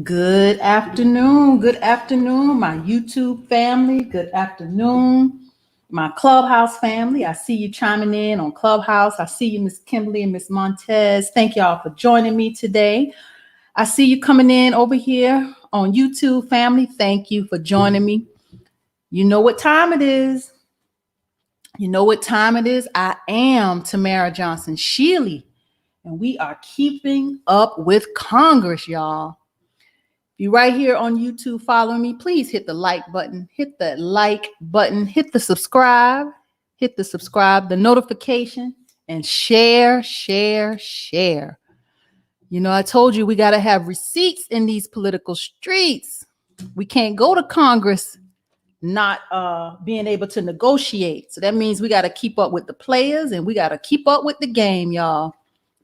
Good afternoon. Good afternoon, my YouTube family. Good afternoon, my Clubhouse family. I see you chiming in on Clubhouse. I see you, Miss Kimberly and Miss Montez. Thank y'all for joining me today. I see you coming in over here on YouTube family. Thank you for joining me. You know what time it is. You know what time it is. I am Tamara Johnson Shealy, and we are keeping up with Congress, y'all. If you're right here on YouTube following me, please hit the like button, hit the subscribe, the notification, and share. You know, I told you we got to have receipts in these political streets. We can't go to Congress not being able to negotiate. So that means we got to keep up with the players and we got to keep up with the game, y'all.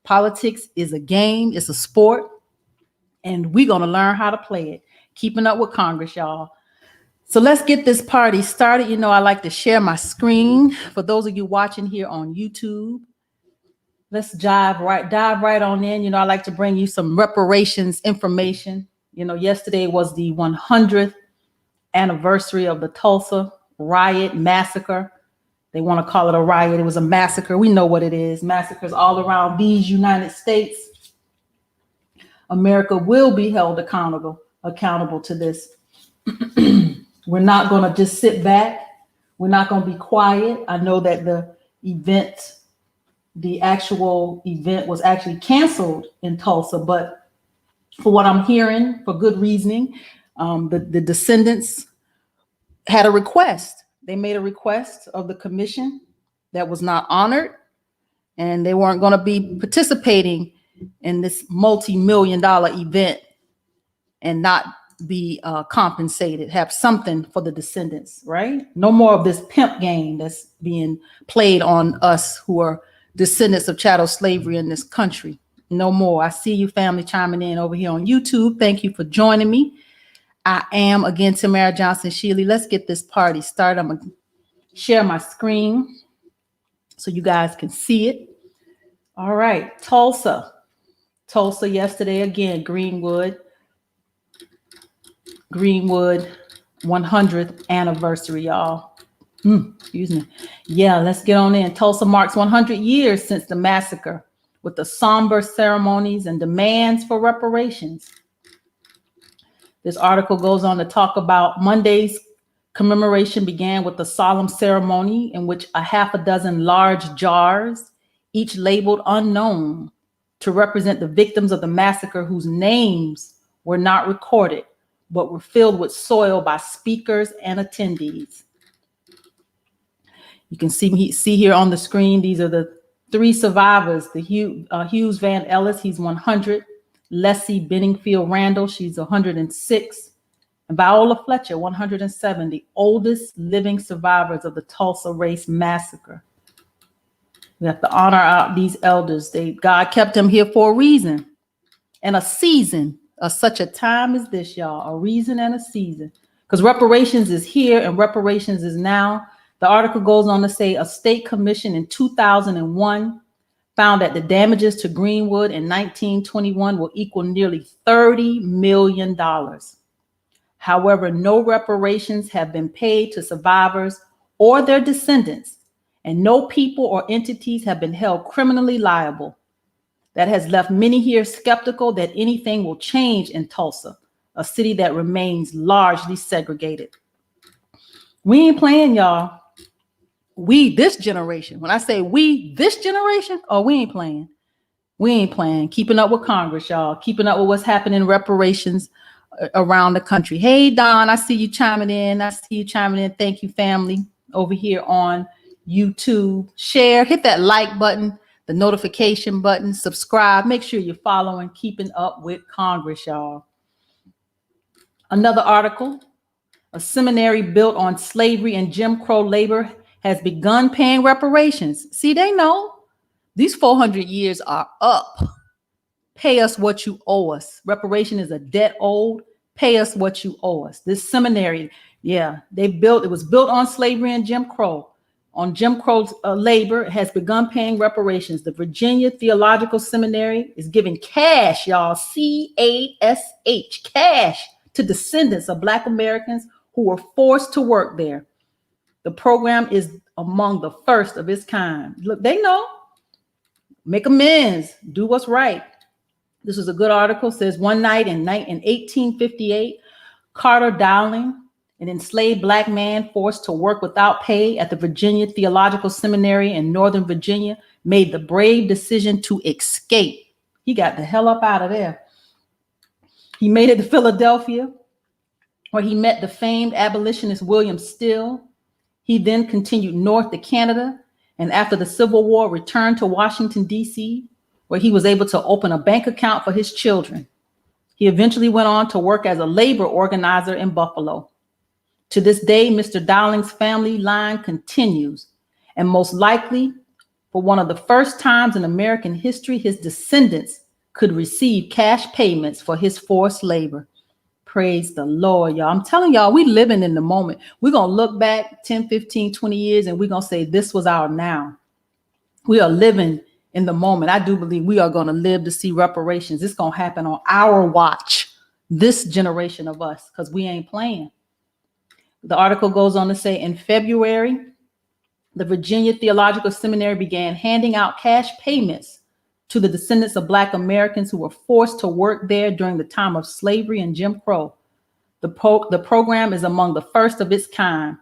Politics is a game, it's a sport. And we're going to learn how to play it. Keeping up with Congress, y'all. So let's get this party started. You know, I like to share my screen. For those of you watching here on YouTube, let's dive right on in. You know, I like to bring you some reparations information. You know, yesterday was the 100th anniversary of the Tulsa Riot Massacre. They want to call it a riot. It was a massacre. We know what it is. Massacres all around these United States. America will be held accountable to this. We're not going to just sit back. We're not going to be quiet. I know that the actual event was actually canceled in Tulsa, but for what I'm hearing, for good reasoning, the descendants had a request. They made a request of the commission that was not honored, and they weren't going to be participating in this multi-million-dollar event and not be compensated, have something for the descendants, right? No more of this pimp game that's being played on us who are descendants of chattel slavery in this country. No more. I see you family chiming in over here on YouTube. Thank you for joining me. I am, again, Tamara Johnson Shealy. Let's get this party started. I'm going to share my screen so you guys can see it. All right, Tulsa yesterday, again, Greenwood 100th anniversary, y'all. Excuse me. Yeah, let's get on in. Tulsa marks 100 years since the massacre with the somber ceremonies and demands for reparations. This article goes on to talk about Monday's commemoration began with a solemn ceremony in which a half a dozen large jars, each labeled unknown, to represent the victims of the massacre whose names were not recorded, but were filled with soil by speakers and attendees. You can see here on the screen, these are the three survivors. The Hughes Van Ellis, he's 100. Leslie Benningfield Randall, she's 106. And Viola Fletcher, 107, the oldest living survivors of the Tulsa Race Massacre. We have to honor these elders. God kept them here for a reason and a season of such a time as this, y'all. A reason and a season. Because reparations is here and reparations is now. The article goes on to say a state commission in 2001 found that the damages to Greenwood in 1921 will equal nearly $30 million. However, no reparations have been paid to survivors or their descendants, and no people or entities have been held criminally liable. That has left many here skeptical that anything will change in Tulsa, a city that remains largely segregated. We ain't playing, y'all. We, this generation. When I say we, this generation, oh, we ain't playing. We ain't playing. Keeping up with Congress, y'all. Keeping up with what's happening in reparations around the country. Hey, Don, I see you chiming in. Thank you, family, over here on YouTube. Share, hit that like button, the notification button, subscribe. Make sure you're following Keeping Up with Congress, y'all. Another article, a seminary built on slavery and Jim Crow labor has begun paying reparations. See, they know these 400 years are up. Pay us what you owe us. Reparation is a debt owed. Pay us what you owe us. This seminary, yeah, it was built on slavery and Jim Crow on Jim Crow labor has begun paying reparations. The Virginia Theological Seminary is giving cash, y'all, CASH, cash, to descendants of Black Americans who were forced to work there. The program is among the first of its kind. Look, they know. Make amends. Do what's right. This is a good article. It says one night in 1858, Carter Dowling, an enslaved Black man forced to work without pay at the Virginia Theological Seminary in Northern Virginia, made the brave decision to escape. He got the hell up out of there. He made it to Philadelphia, where he met the famed abolitionist William Still. He then continued north to Canada, and after the Civil War, returned to Washington, D.C., where he was able to open a bank account for his children. He eventually went on to work as a labor organizer in Buffalo. To this day, Mr. Dowling's family line continues, and most likely, for one of the first times in American history, his descendants could receive cash payments for his forced labor. Praise the Lord, y'all. I'm telling y'all, we living in the moment. We're going to look back 10, 15, 20 years, and we're going to say this was our now. We are living in the moment. I do believe we are going to live to see reparations. It's going to happen on our watch, this generation of us, because we ain't playing. The article goes on to say, in February, the Virginia Theological Seminary began handing out cash payments to the descendants of Black Americans who were forced to work there during the time of slavery and Jim Crow. The program is among the first of its kind.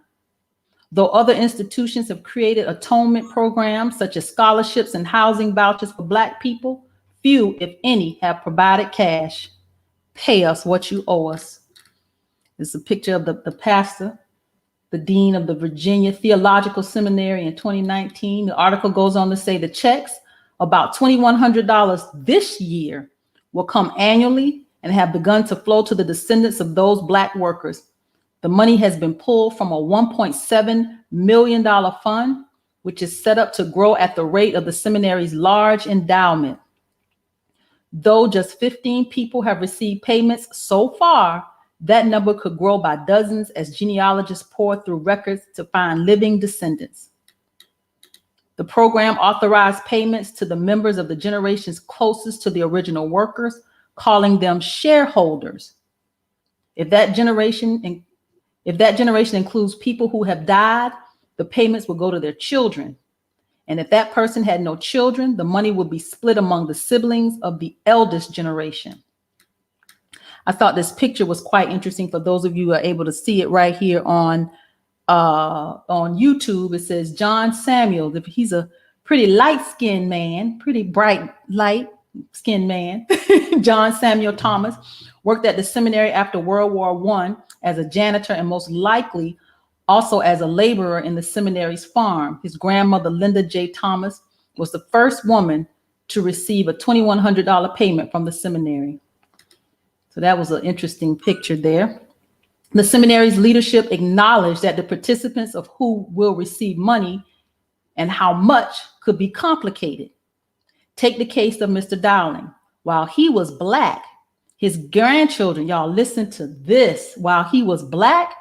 Though other institutions have created atonement programs such as scholarships and housing vouchers for Black people, few, if any, have provided cash. Pay us what you owe us. This is a picture of the pastor, the dean of the Virginia Theological Seminary in 2019. The article goes on to say the checks, about $2,100 this year, will come annually and have begun to flow to the descendants of those Black workers. The money has been pulled from a $1.7 million fund, which is set up to grow at the rate of the seminary's large endowment. Though just 15 people have received payments so far, that number could grow by dozens as genealogists pour through records to find living descendants. The program authorized payments to the members of the generations closest to the original workers, calling them shareholders. If that generation includes people who have died, the payments will go to their children. And if that person had no children, the money would be split among the siblings of the eldest generation. I thought this picture was quite interesting for those of you who are able to see it right here on YouTube. It says John Samuel. He's a pretty light-skinned man, pretty bright, light-skinned man. John Samuel Thomas worked at the seminary after World War I as a janitor and most likely also as a laborer in the seminary's farm. His grandmother, Linda J. Thomas, was the first woman to receive a $2,100 payment from the seminary. So that was an interesting picture there. The seminary's leadership acknowledged that the participants of who will receive money and how much could be complicated. Take the case of Mr. Dowling. While he was Black, his grandchildren, y'all listen to this, while he was Black,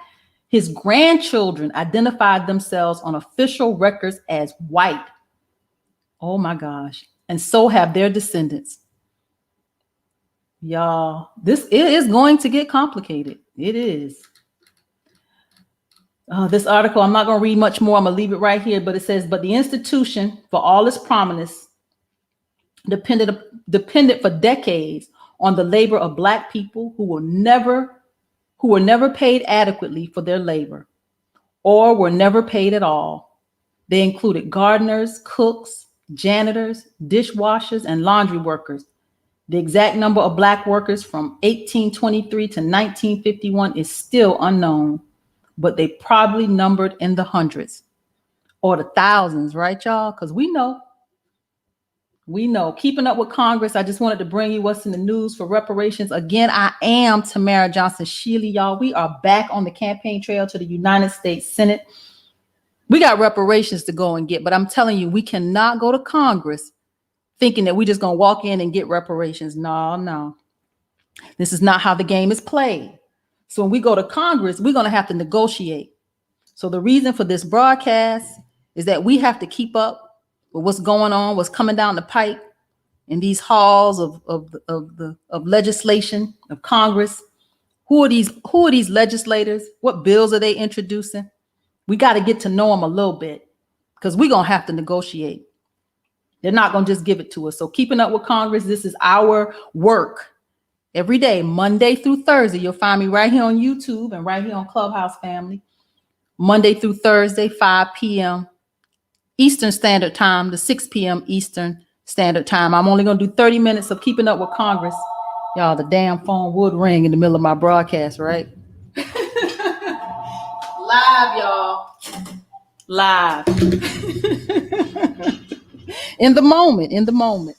his grandchildren identified themselves on official records as white. Oh my gosh. And so have their descendants. Y'all, it is going to get complicated. It is. This article, I'm not going to read much more. I'm going to leave it right here. But it says, but the institution, for all its prominence, depended for decades on the labor of Black people who were never paid adequately for their labor or were never paid at all. They included gardeners, cooks, janitors, dishwashers, and laundry workers. The exact number of Black workers from 1823 to 1951 is still unknown, but they probably numbered in the hundreds or the thousands, right, y'all? Because we know. Keeping up with Congress, I just wanted to bring you what's in the news for reparations. Again, I am Tamara Johnson Shealy, y'all. We are back on the campaign trail to the United States Senate. We got reparations to go and get, but I'm telling you, we cannot go to Congress thinking that we're just going to walk in and get reparations. No. This is not how the game is played. So when we go to Congress, we're going to have to negotiate. So the reason for this broadcast is that we have to keep up with what's going on, what's coming down the pipe in these halls of legislation, of Congress. Who are these legislators? What bills are they introducing? We got to get to know them a little bit, because we're going to have to negotiate. They're not going to just give it to us. So keeping up with Congress, this is our work every day, Monday through Thursday. You'll find me right here on YouTube and right here on Clubhouse, family. Monday through Thursday, 5 p.m. Eastern Standard Time to 6 p.m. Eastern Standard Time. I'm only going to do 30 minutes of keeping up with Congress. Y'all, the damn phone would ring in the middle of my broadcast, right? Live, y'all. Live. in the moment.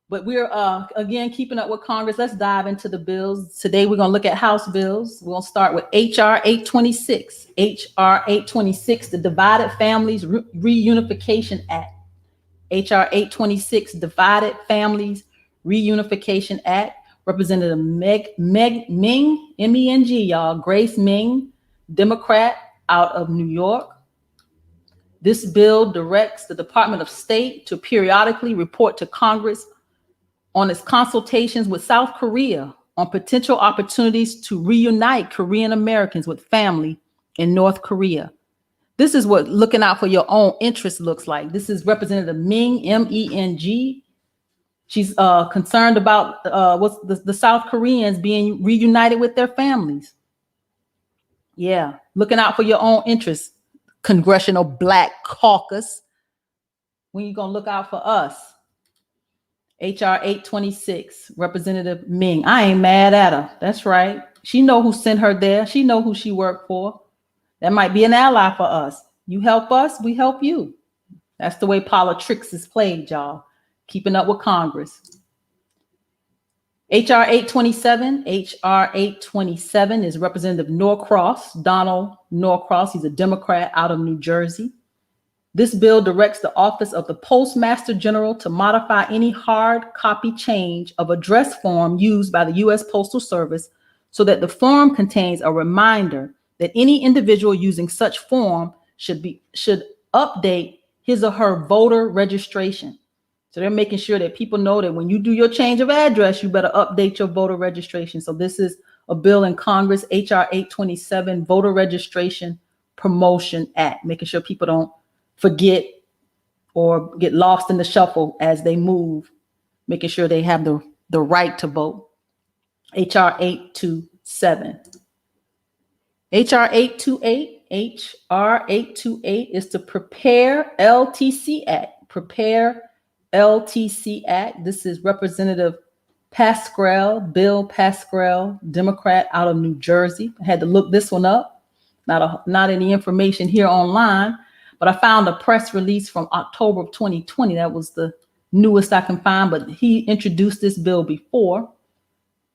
But we're, again, keeping up with Congress. Let's dive into the bills. Today, we're going to look at House bills. We're going to start with H.R. 826. H.R. 826, the Divided Families Reunification Act. H.R. 826, Divided Families Reunification Act. Representative Meng, M-E-N-G, y'all. Grace Meng, Democrat out of New York. This bill directs the Department of State to periodically report to Congress on its consultations with South Korea on potential opportunities to reunite Korean Americans with family in North Korea. This is what looking out for your own interests looks like. This is Representative Meng, M-E-N-G. She's concerned about the South Koreans being reunited with their families. Yeah, looking out for your own interests, Congressional Black Caucus. When you gonna look out for us? H.R. 826, Representative Meng. I ain't mad at her. That's right. She know who sent her there. She know who she worked for. That might be an ally for us. You help us, we help you. That's the way politics is played, y'all. Keeping up with Congress. H.R. 827. H.R. 827 is Representative Norcross, Donald Norcross. He's a Democrat out of New Jersey. This bill directs the Office of the Postmaster General to modify any hard copy change of address form used by the U.S. Postal Service so that the form contains a reminder that any individual using such form should update his or her voter registration. So they're making sure that people know that when you do your change of address, you better update your voter registration. So this is a bill in Congress, H.R. 827, Voter Registration Promotion Act, making sure people don't forget or get lost in the shuffle as they move, making sure they have the right to vote. H.R. 827. H.R. 828. H.R. 828 is the Prepare LTC Act. Prepare LTC Act. This is Representative Pascrell, Bill Pascrell, Democrat out of New Jersey. I had to look this one up. Not any information here online, but I found a press release from October of 2020. That was the newest I can find, but he introduced this bill before.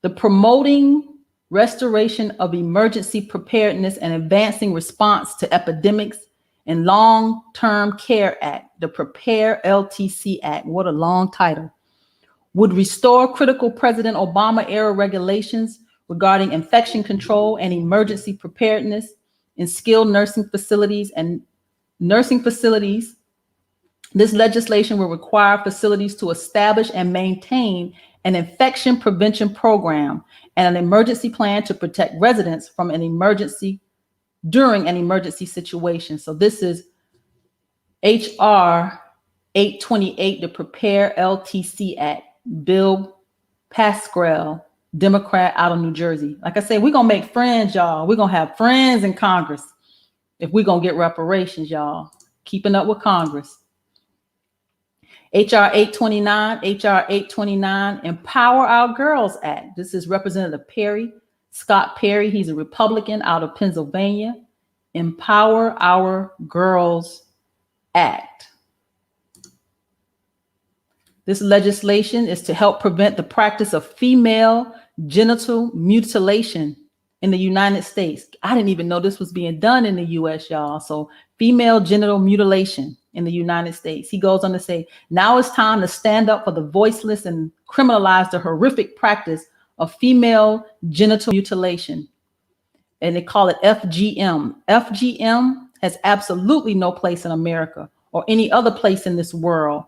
The Promoting Restoration of Emergency Preparedness and Advancing Response to Epidemics and Long-Term Care Act, the Prepare LTC Act, what a long title, would restore critical President Obama-era regulations regarding infection control and emergency preparedness in skilled nursing facilities and nursing facilities. This legislation will require facilities to establish and maintain an infection prevention program and an emergency plan to protect residents from an emergency during an emergency situation. So this is H.R. 828, the Prepare LTC Act, Bill Pascrell, Democrat out of New Jersey. Like I said, we're going to make friends, y'all. We're going to have friends in Congress if we're going to get reparations, y'all. Keeping up with Congress. H.R. 829, H.R. 829, Empower Our Girls Act. This is Representative Perry, Scott Perry. He's a Republican out of Pennsylvania. Empower Our Girls Act. This legislation is to help prevent the practice of female genital mutilation in the United States. I didn't even know this was being done in the U.S., y'all. So female genital mutilation in the United States. He goes on to say, now it's time to stand up for the voiceless and criminalize the horrific practice of female genital mutilation. And they call it FGM. FGM has absolutely no place in America or any other place in this world.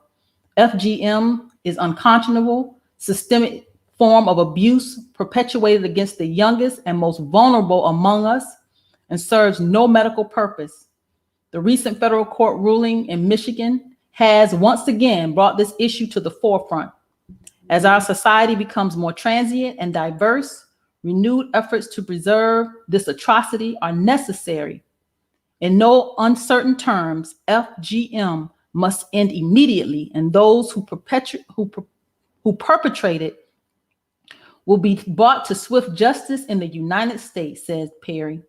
FGM is unconscionable, systemic form of abuse perpetuated against the youngest and most vulnerable among us and serves no medical purpose. The recent federal court ruling in Michigan has once again brought this issue to the forefront. As our society becomes more transient and diverse, renewed efforts to preserve this atrocity are necessary. In no uncertain terms, FGM must end immediately, and those who perpetrate it will be brought to swift justice in the United States, says Perry.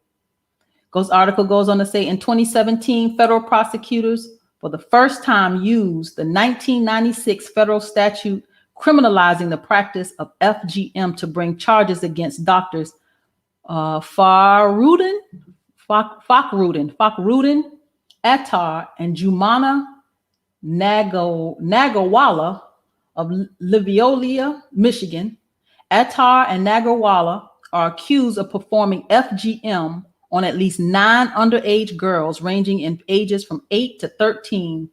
Article goes on to say, in 2017, federal prosecutors for the first time used the 1996 federal statute criminalizing the practice of FGM to bring charges against doctors Fakhrudin Attar and Jumana Nagarwala of Livonia, Michigan. Attar and Nagarwala are accused of performing FGM on at least 9 underage girls ranging in ages from 8 to 13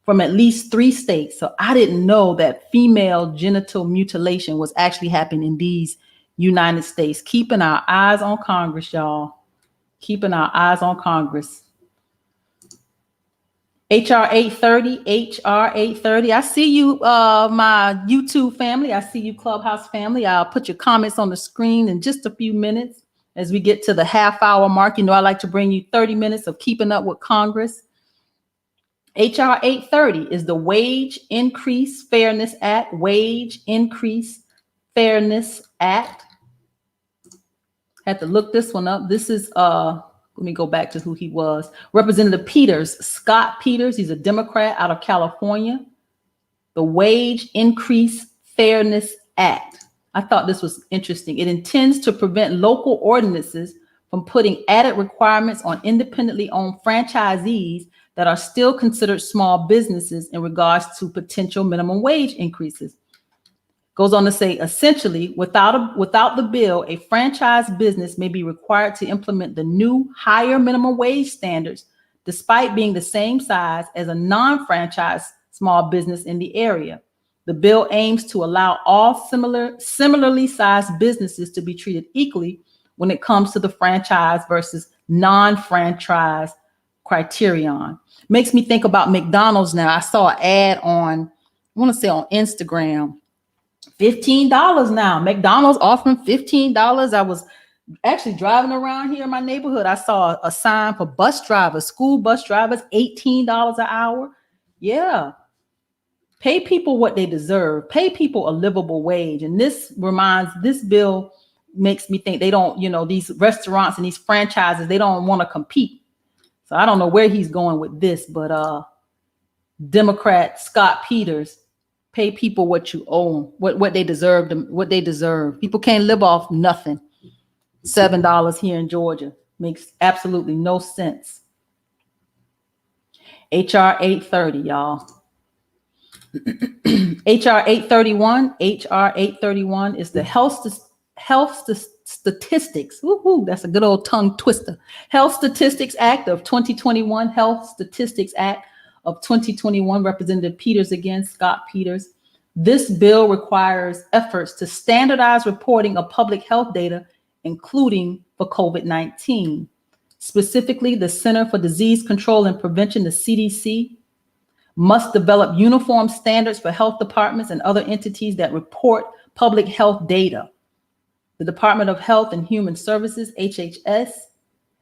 from at least 3 states. So I didn't know that female genital mutilation was actually happening in these United States. Keeping our eyes on Congress, y'all. Keeping our eyes on Congress. HR 830, HR 830. I see you, my YouTube family. I see you, Clubhouse family. I'll put your comments on the screen in just a few minutes as we get to the half-hour mark. You know, I like to bring you 30 minutes of keeping up with Congress. HR 830 is the Wage Increase Fairness Act. Wage Increase Fairness Act. Had to look this one up. This is let me go back to who he was. Representative Peters, Scott Peters. He's a Democrat out of California. The Wage Increase Fairness Act. I thought this was interesting. It intends to prevent local ordinances from putting added requirements on independently owned franchisees that are still considered small businesses in regards to potential minimum wage increases. Goes on to say, essentially, without the bill, a franchise business may be required to implement the new higher minimum wage standards, despite being the same size as a non-franchise small business in the area. The bill aims to allow all similarly sized businesses to be treated equally when it comes to the franchise versus non-franchise criterion. Makes me think about McDonald's now. I saw an ad on, I want to say on Instagram. $15 now. McDonald's offering $15. I was actually driving around here in my neighborhood. I saw a sign for bus drivers, school bus drivers, $18 an hour. Yeah. Pay people what they deserve. Pay people a livable wage. And this bill makes me think they don't, these restaurants and these franchises, they don't want to compete. So I don't know where he's going with this, but Democrat Scott Peters, pay people what you owe, what they deserve, what they deserve. People can't live off nothing. $7 here in Georgia makes absolutely no sense. HR 830, y'all. HR 831. HR 831 is the health statistics. Woo-hoo, that's a good old tongue twister. Health Statistics Act of 2021. Health Statistics Act of 2021. Representative Peters again, Scott Peters. This bill requires efforts to standardize reporting of public health data, including for COVID-19. Specifically, the Center for Disease Control and Prevention, the CDC, must develop uniform standards for health departments and other entities that report public health data. The Department of Health and Human Services, HHS,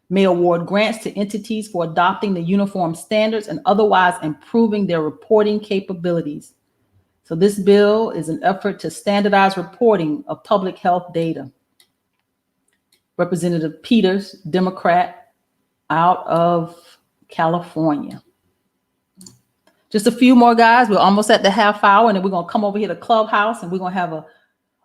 may award grants to entities for adopting the uniform standards and otherwise improving their reporting capabilities. So this bill is an effort to standardize reporting of public health data. Representative Peters, Democrat, out of California. Just a few more, guys. We're almost at the half hour, and then we're going to come over here to Clubhouse, and we're going to have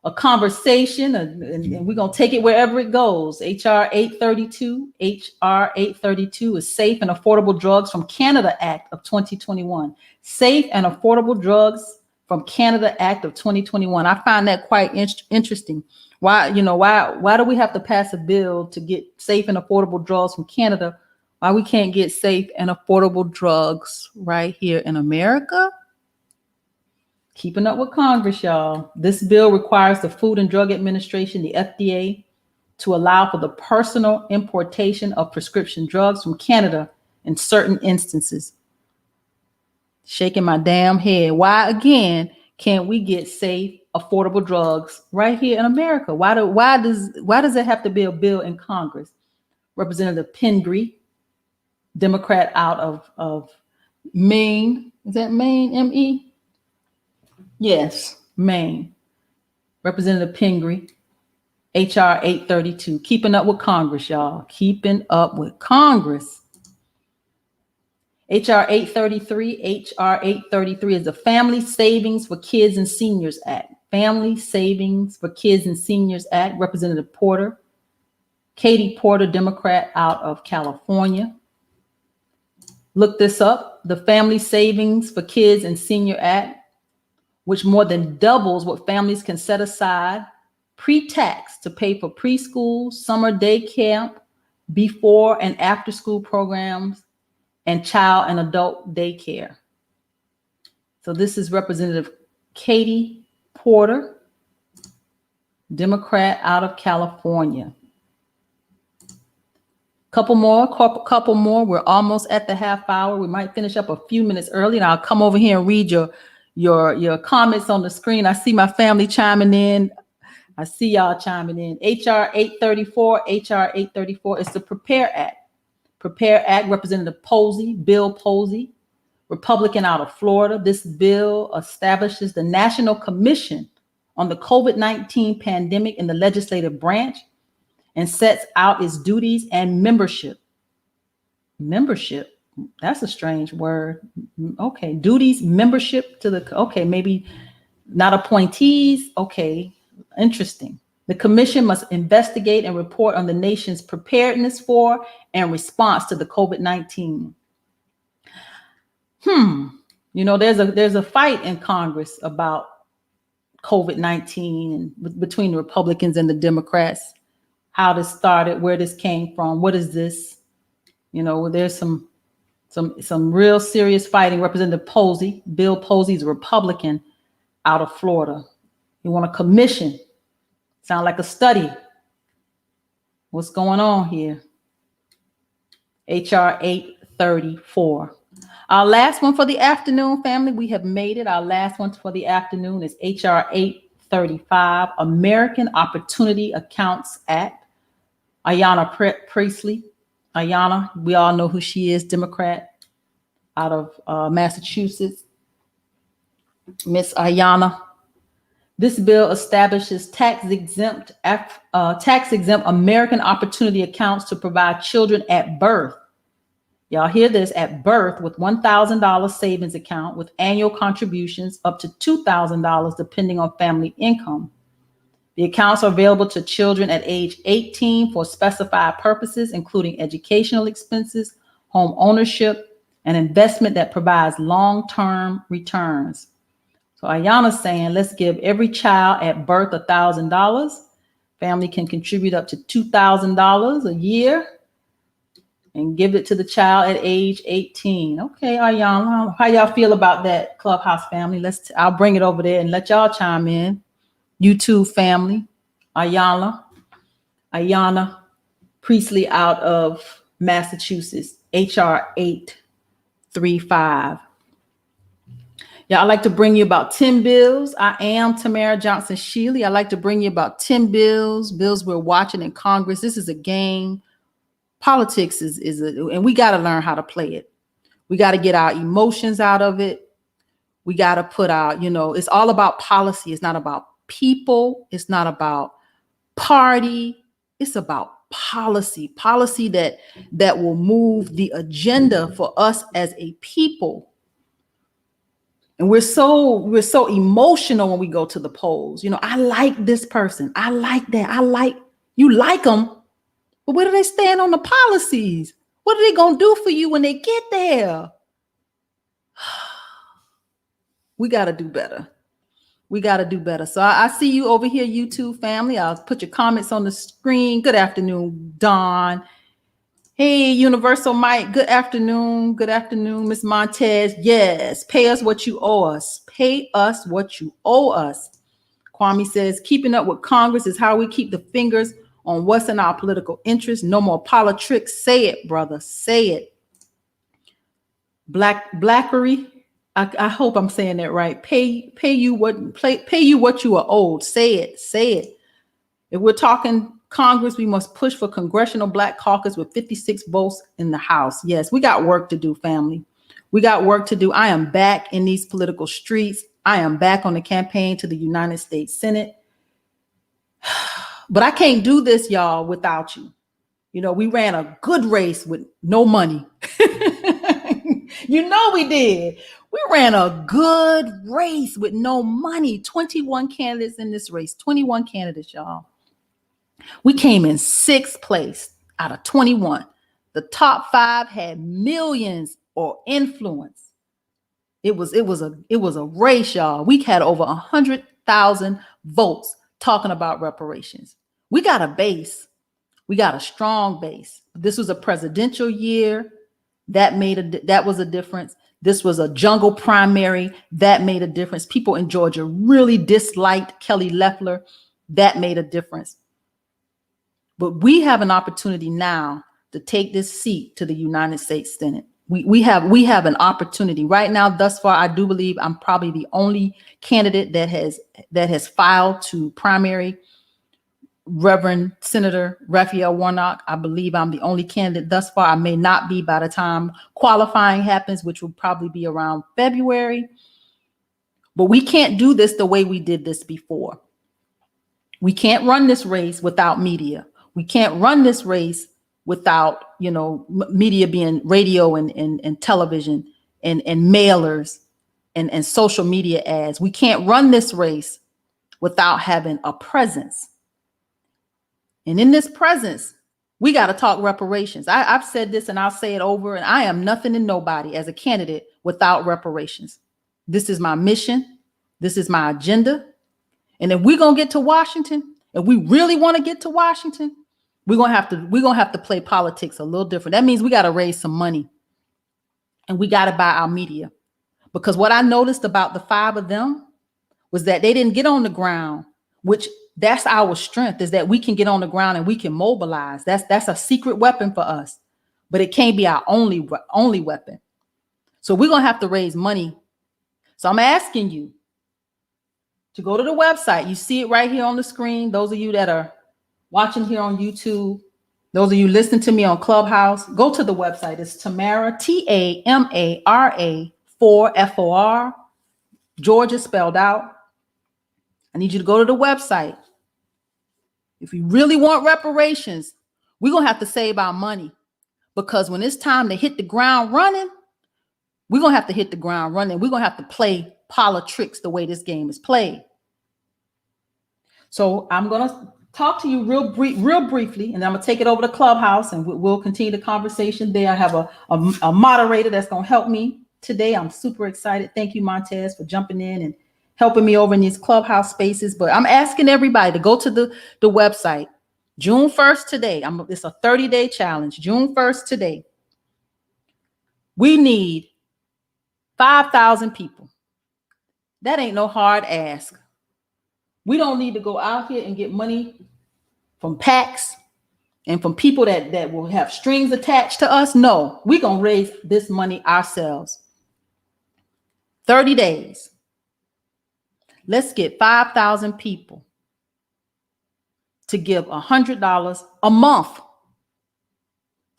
a conversation, and we're going to take it wherever it goes. HR 832. HR 832 is Safe and Affordable Drugs from Canada Act of 2021. Safe and Affordable Drugs from Canada Act of 2021. I find that quite interesting. Why do we have to pass a bill to get safe and affordable drugs from Canada Why we can't get safe and affordable drugs right here in America? Keeping up with Congress, y'all. This bill requires the Food and Drug Administration, the FDA, to allow for the personal importation of prescription drugs from Canada in certain instances. Shaking my damn head. Why, again, can't we get safe, affordable drugs right here in America? Why does it have to be a bill in Congress? Representative Pingree, Democrat out of Maine. Is that Maine, M-E? Yes, Maine. Representative Pingree, HR 832. Keeping up with Congress, y'all. Keeping up with Congress. HR 833. HR 833 is the Family Savings for Kids and Seniors Act. Family Savings for Kids and Seniors Act. Representative Porter. Katie Porter, Democrat out of California. Look this up. The Family Savings for Kids and Senior Act, which more than doubles what families can set aside pre-tax to pay for preschool, summer day camp, before and after school programs, and child and adult daycare. So this is Representative Katie Porter, Democrat out of California. Couple more. We're almost at the half hour. We might finish up a few minutes early, and I'll come over here and read your comments on the screen. I see my family chiming in. I see y'all chiming in. HR 834. HR 834 is the Prepare Act. Prepare Act, Representative Posey, Bill Posey, Republican out of Florida. This bill establishes the National Commission on the COVID-19 pandemic in the legislative branch and sets out its duties and membership. Membership, that's a strange word. Okay, duties, membership to the, okay, maybe not appointees. Okay, interesting. The commission must investigate and report on the nation's preparedness for and response to the COVID-19. You know, there's a fight in Congress about COVID-19 and between the Republicans and the Democrats. How this started, where this came from, what is this? You know, there's some real serious fighting. Representative Posey, Bill Posey, is a Republican out of Florida. You want a commission? Sound like a study. What's going on here? HR 834. Our last one for the afternoon, family. We have made it. Our last one for the afternoon is HR 835, American Opportunity Accounts Act. Ayanna Priestley. Ayanna, we all know who she is, Democrat out of Massachusetts. Miss Ayanna. This bill establishes tax-exempt American Opportunity Accounts to provide children at birth. Y'all hear this, at birth, with $1,000 savings account with annual contributions up to $2,000 depending on family income. The accounts are available to children at age 18 for specified purposes, including educational expenses, home ownership, and investment that provides long-term returns. So Ayanna's saying, let's give every child at birth $1,000. Family can contribute up to $2,000 a year and give it to the child at age 18. Okay, Ayanna, how y'all feel about that, Clubhouse family? I'll bring it over there and let y'all chime in. YouTube family, Ayanna Priestley out of Massachusetts, HR 835. Yeah, I'd like to bring you about 10 bills. I am Tamara Johnson Shealy. I'd like to bring you about 10 bills we're watching in Congress. This is a game. Politics and we got to learn how to play it. We got to get our emotions out of it. We got to put out, it's all about policy. It's not about people. It's not about party. It's about policy that will move the agenda for us as a people. And we're so emotional when we go to the polls. I like this person. I like that. You like them, but where do they stand on the policies? What are they going to do for you when they get there? We got to do better. So I see you over here, YouTube family. I'll put your comments on the screen. Good afternoon, Dawn. Hey, Universal Mike. Good afternoon. Good afternoon, Miss Montez. Yes, pay us what you owe us. Pay us what you owe us. Kwame says, keeping up with Congress is how we keep the fingers on what's in our political interest. No more politics. Say it, brother. Say it. Blackery. I hope I'm saying that right. Pay you what you are owed. Say it. Say it. If we're talking Congress, we must push for Congressional Black Caucus with 56 votes in the House. Yes, we got work to do, family. We got work to do. I am back in these political streets. I am back on the campaign to the United States Senate. But I can't do this, y'all, without you. You know, we ran a good race with no money. You know we did. We ran a good race with no money. 21 candidates in this race. 21 candidates, y'all. We came in 6th place out of 21. The top 5 had millions or influence. It was a race, y'all. We had over 100,000 votes talking about reparations. We got a base. We got a strong base. This was a presidential year. That was a difference. This was a jungle primary. That made a difference. People in Georgia really disliked Kelly Loeffler. That made a difference. But we have an opportunity now to take this seat to the United States Senate. We have an opportunity right now. Thus far, I do believe I'm probably the only candidate that has filed to primary Reverend Senator Raphael Warnock. I believe I'm the only candidate thus far. I may not be by the time qualifying happens, which will probably be around February. But we can't do this the way we did this before. We can't run this race without media. We can't run this race without, media being radio and television and mailers and social media ads. We can't run this race without having a presence. And in this presence, we got to talk reparations. I've said this and I'll say it over, and I am nothing and nobody as a candidate without reparations. This is my mission. This is my agenda. And if we're going to get to Washington, if we really want to get to Washington, we're going to have to play politics a little different. That means we got to raise some money, and we got to buy our media. Because what I noticed about the 5 of them was that they didn't get on the ground, which that's our strength, is that we can get on the ground and we can mobilize. That's a secret weapon for us, but it can't be our only weapon. So we're going to have to raise money. So I'm asking you to go to the website. You see it right here on the screen. Those of you that are watching here on YouTube, those of you listening to me on Clubhouse, go to the website. It's Tamara, TAMARA 4 FOR. Georgia spelled out. I need you to go to the website. If you really want reparations, we're going to have to save our money, because when it's time to hit the ground running, we're going to have to hit the ground running. We're going to have to play politics the way this game is played. So I'm going to talk to you real briefly, and then I'm going to take it over to Clubhouse, and we'll continue the conversation there. I have a moderator that's going to help me today. I'm super excited. Thank you, Montez, for jumping in and helping me over in these Clubhouse spaces. But I'm asking everybody to go to the website. June 1st today. It's a 30-day challenge. June 1st today. We need 5,000 people. That ain't no hard ask. We don't need to go out here and get money from PACs and from people that will have strings attached to us. No, we're going to raise this money ourselves. 30 days. Let's get 5,000 people to give $100 a month.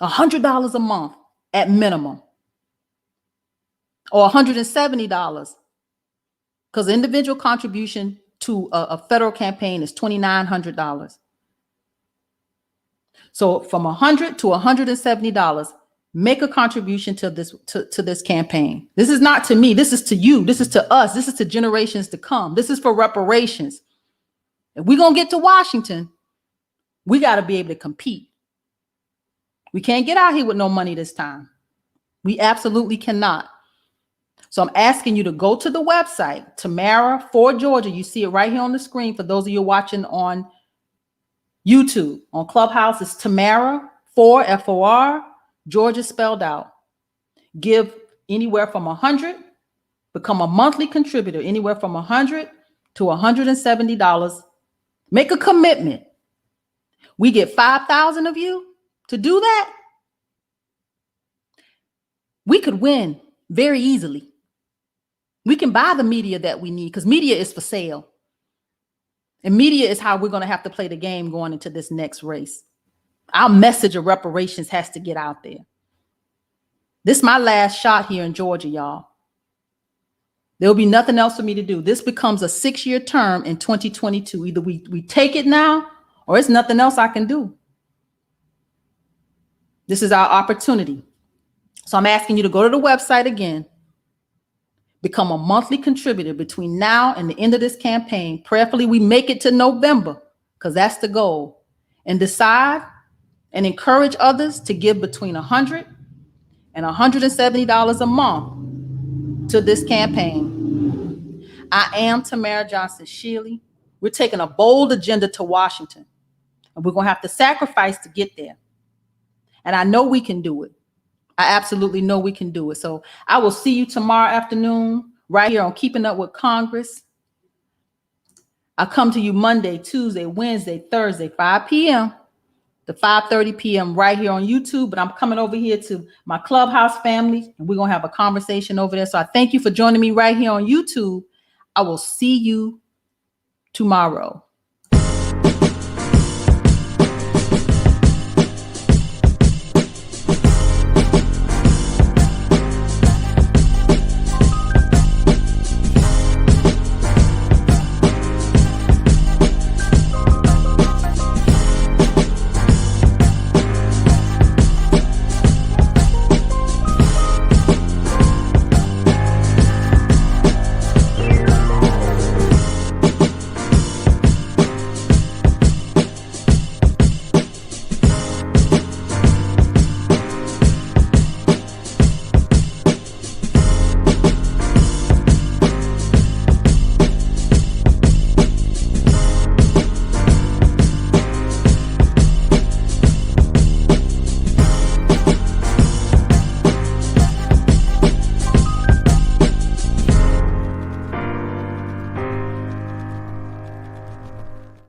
$100 a month at minimum. Or $170. Because the individual contribution to a federal campaign is $2,900. So from $100 to $170, make a contribution to this campaign. This is not to me. This is to you. This is to us. This is to generations to come. This is for reparations. If we're going to get to Washington, we got to be able to compete. We can't get out here with no money this time. We absolutely cannot. So I'm asking you to go to the website, Tamara for Georgia. You see it right here on the screen. For those of you watching on YouTube, on Clubhouse, it's Tamara 4, F-O-R, Georgia spelled out. Give anywhere from 100, become a monthly contributor, anywhere from 100 to $170. Make a commitment. We get 5,000 of you to do that. We could win very easily. We can buy the media that we need because media is for sale. And media is how we're going to have to play the game going into this next race. Our message of reparations has to get out there. This is my last shot here in Georgia, y'all. There will be nothing else for me to do. This becomes a 6-year term in 2022. Either we take it now or it's nothing else I can do. This is our opportunity. So I'm asking you to go to the website again, become a monthly contributor between now and the end of this campaign. Prayerfully, we make it to November because that's the goal. And decide and encourage others to give between $100 and $170 a month to this campaign. I am Tamara Johnson Shealy. We're taking a bold agenda to Washington, and we're going to have to sacrifice to get there. And I know we can do it. I absolutely know we can do it. So I will see you tomorrow afternoon right here on Keeping Up with Congress. I'll come to you Monday, Tuesday, Wednesday, Thursday, 5 p.m. to 5:30 p.m. right here on YouTube. But I'm coming over here to my Clubhouse family, and we're going to have a conversation over there. So I thank you for joining me right here on YouTube. I will see you tomorrow.